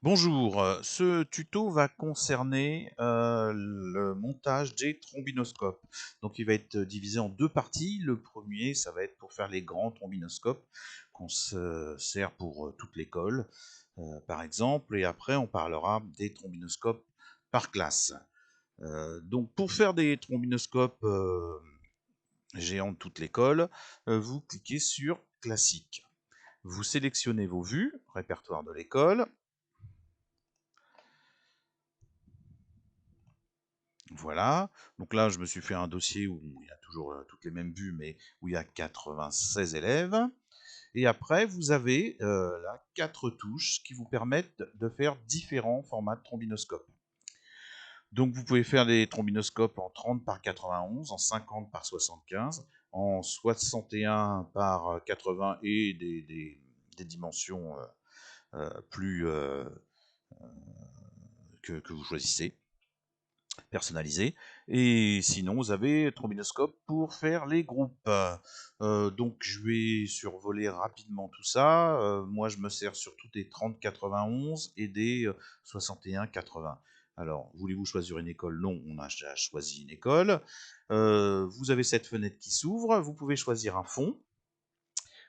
Bonjour, ce tuto va concerner le montage des trombinoscopes. Donc il va être divisé en deux parties. Le premier, ça va être pour faire les grands trombinoscopes qu'on se sert pour toute l'école, par exemple, et après on parlera des trombinoscopes par classe. Donc pour faire des trombinoscopes géants de toute l'école, vous cliquez sur Classique. Vous sélectionnez vos vues, répertoire de l'école. Voilà, donc là je me suis fait un dossier où il y a toujours toutes les mêmes vues, mais où il y a 96 élèves. Et après, vous avez là 4 touches qui vous permettent de faire différents formats de trombinoscope. Donc vous pouvez faire des trombinoscopes en 30 par 91, en 50 par 75, en 61 par 80 et des dimensions plus que vous choisissez. Personnalisé. Et sinon, vous avez Trombinoscope pour faire les groupes. Donc, je vais survoler rapidement tout ça. Moi, je me sers surtout des 30-91 et des 61-80. Alors, voulez-vous choisir une école? Non, on a déjà choisi une école. Vous avez cette fenêtre qui s'ouvre. Vous pouvez choisir un fond.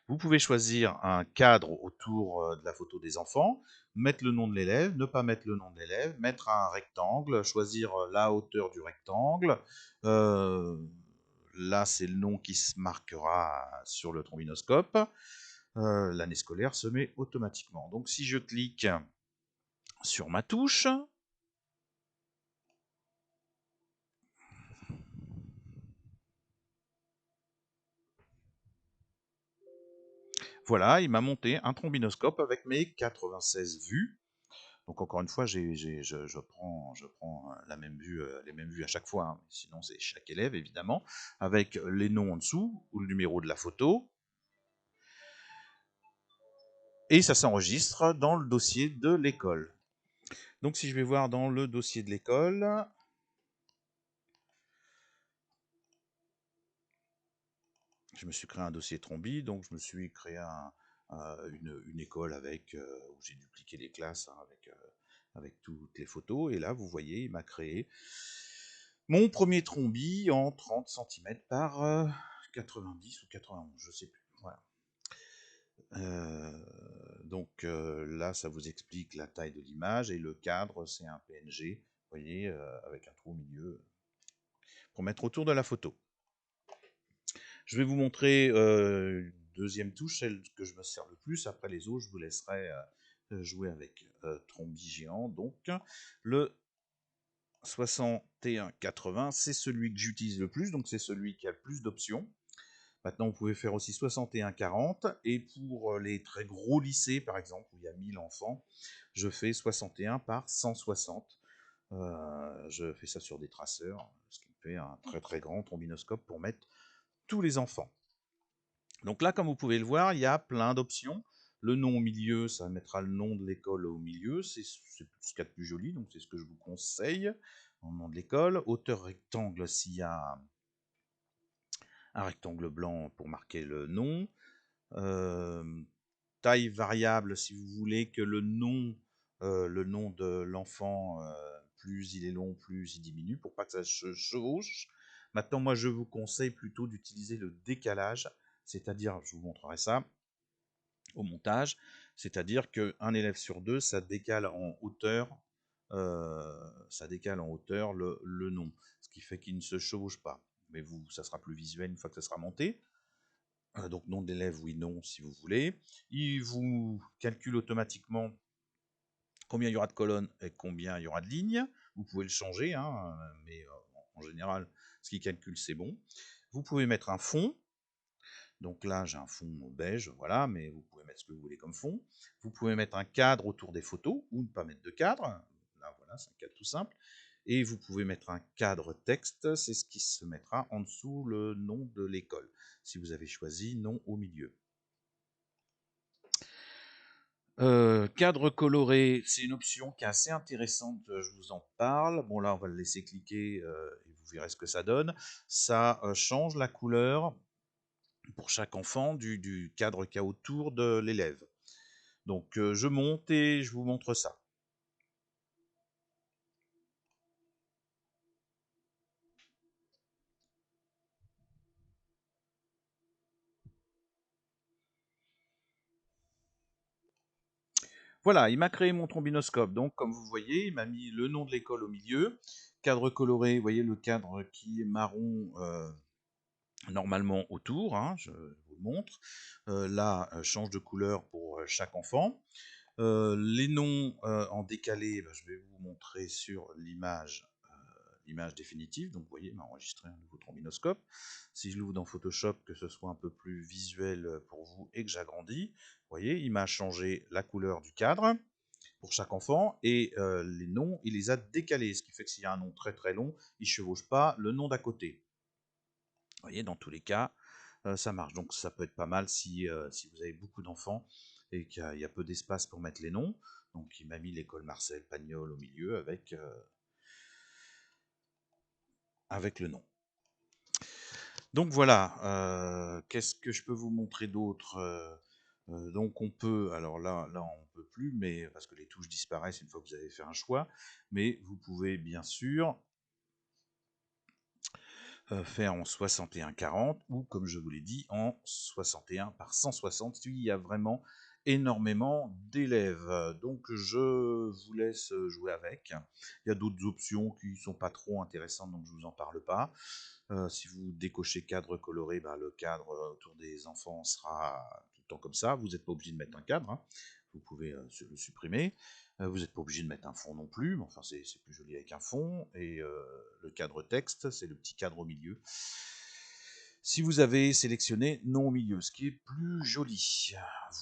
Vous pouvez choisir un cadre autour de la photo des enfants, mettre le nom de l'élève, ne pas mettre le nom de l'élève, mettre un rectangle, choisir la hauteur du rectangle. Euh, Là, c'est le nom qui se marquera sur le trombinoscope. L'année scolaire se met automatiquement. Donc si je clique sur ma touche, voilà, il m'a monté un trombinoscope avec mes 96 vues. Donc encore une fois, je prends la même vue, les mêmes vues à chaque fois, hein. Sinon c'est chaque élève évidemment, avec les noms en dessous ou le numéro de la photo, et ça s'enregistre dans le dossier de l'école. Donc si je vais voir dans le dossier de l'école, je me suis créé un dossier Trombi, donc je me suis créé une école avec où j'ai dupliqué les classes, hein, avec toutes les photos, et là vous voyez, il m'a créé mon premier trombi en 30 cm par 90 ou 91, je sais plus. Voilà. Là, ça vous explique la taille de l'image et le cadre, c'est un PNG, vous voyez, avec un trou au milieu pour mettre autour de la photo. Je vais vous montrer une deuxième touche, celle que je me sers le plus. Après les autres, je vous laisserai jouer avec Trombi géant. Donc, le 61-80, c'est celui que j'utilise le plus, donc c'est celui qui a le plus d'options. Maintenant, vous pouvez faire aussi 61-40, et pour les très gros lycées, par exemple, où il y a 1000 enfants, je fais 61 par 160. Je fais ça sur des traceurs, ce qui me fait un très très grand trombinoscope pour mettre tous les enfants. Donc là, comme vous pouvez le voir, il y a plein d'options. Le nom au milieu, ça mettra le nom de l'école au milieu, c'est ce qu'il y a de plus joli, donc c'est ce que je vous conseille, au nom de l'école. Hauteur rectangle, s'il y a un rectangle blanc pour marquer le nom. Euh, Taille variable, si vous voulez que le nom de l'enfant, plus il est long, plus il diminue, pour pas que ça se chevauche. Maintenant, moi, je vous conseille plutôt d'utiliser le décalage, c'est-à-dire, je vous montrerai ça au montage, c'est-à-dire qu'un élève sur deux, ça décale en hauteur, le nom, ce qui fait qu'il ne se chevauche pas. Mais vous, ça sera plus visuel une fois que ça sera monté. Donc nom de l'élève, oui, non, si vous voulez. Il vous calcule automatiquement combien il y aura de colonnes et combien il y aura de lignes. Vous pouvez le changer, hein, mais en général, ce qu'il calcule, c'est bon. Vous pouvez mettre un fond. Donc là, j'ai un fond beige, voilà, mais vous pouvez mettre ce que vous voulez comme fond. Vous pouvez mettre un cadre autour des photos, ou ne pas mettre de cadre. Là, voilà, c'est un cadre tout simple. Et vous pouvez mettre un cadre texte, c'est ce qui se mettra en dessous le nom de l'école, si vous avez choisi nom au milieu. Cadre coloré, c'est une option qui est assez intéressante, je vous en parle. Bon là, on va le laisser cliquer et vous verrez ce que ça donne. Ça change la couleur pour chaque enfant du cadre qu'il y a autour de l'élève. Donc je monte et je vous montre ça. Voilà, il m'a créé mon trombinoscope. Donc, comme vous voyez, il m'a mis le nom de l'école au milieu, cadre coloré, vous voyez le cadre qui est marron normalement autour, hein, je vous le montre. Là, change de couleur pour chaque enfant. Les noms en décalé, je vais vous montrer sur l'image définitive. Donc vous voyez, il m'a enregistré un nouveau trombinoscope. Si je l'ouvre dans Photoshop, que ce soit un peu plus visuel pour vous et que j'agrandis, vous voyez, il m'a changé la couleur du cadre pour chaque enfant et les noms, il les a décalés, ce qui fait que s'il y a un nom très très long, il ne chevauche pas le nom d'à côté. Vous voyez, dans tous les cas, ça marche. Donc ça peut être pas mal si vous avez beaucoup d'enfants et qu'il y a peu d'espace pour mettre les noms. Donc il m'a mis l'école Marcel Pagnol au milieu avec le nom. Donc voilà, qu'est-ce que je peux vous montrer d'autre? Donc on peut, alors là on peut plus, mais parce que les touches disparaissent une fois que vous avez fait un choix, mais vous pouvez bien sûr faire en 61-40 ou comme je vous l'ai dit en 61 par 160. Il y a vraiment énormément d'élèves. Donc je vous laisse jouer avec. Il y a d'autres options qui ne sont pas trop intéressantes, donc je ne vous en parle pas. Si vous décochez cadre coloré, le cadre autour des enfants sera tout le temps comme ça. Vous n'êtes pas obligé de mettre un cadre, hein. Vous pouvez le supprimer. Vous n'êtes pas obligé de mettre un fond non plus, mais enfin c'est plus joli avec un fond. Et le cadre texte, c'est le petit cadre au milieu. Si vous avez sélectionné non au milieu, ce qui est plus joli.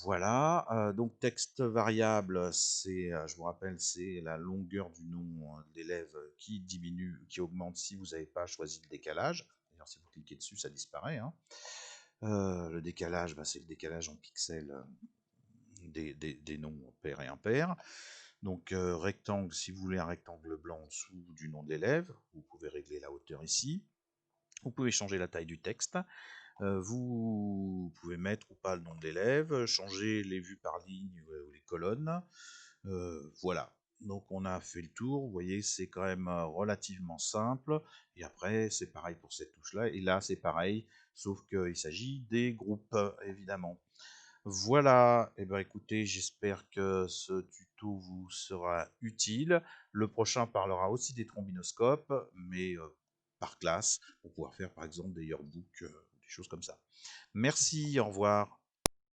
Voilà, donc texte variable, c'est, je vous rappelle, c'est la longueur du nom de l'élève qui diminue, qui augmente si vous n'avez pas choisi le décalage. D'ailleurs, si vous cliquez dessus, ça disparaît, hein. Le décalage, c'est le décalage en pixels des noms pairs et impairs. Donc rectangle, si vous voulez un rectangle blanc en dessous du nom de l'élève, vous pouvez régler la hauteur ici. Vous pouvez changer la taille du texte. Vous pouvez mettre ou pas le nom de l'élève, changer les vues par ligne ou les colonnes. Voilà. Donc on a fait le tour. Vous voyez, c'est quand même relativement simple. Et après, c'est pareil pour cette touche-là. Et là, c'est pareil, sauf qu'il s'agit des groupes, évidemment. Voilà, et écoutez, j'espère que ce tuto vous sera utile. Le prochain parlera aussi des trombinoscopes, mais par classe, pour pouvoir faire par exemple des yearbooks, des choses comme ça. Merci, au revoir.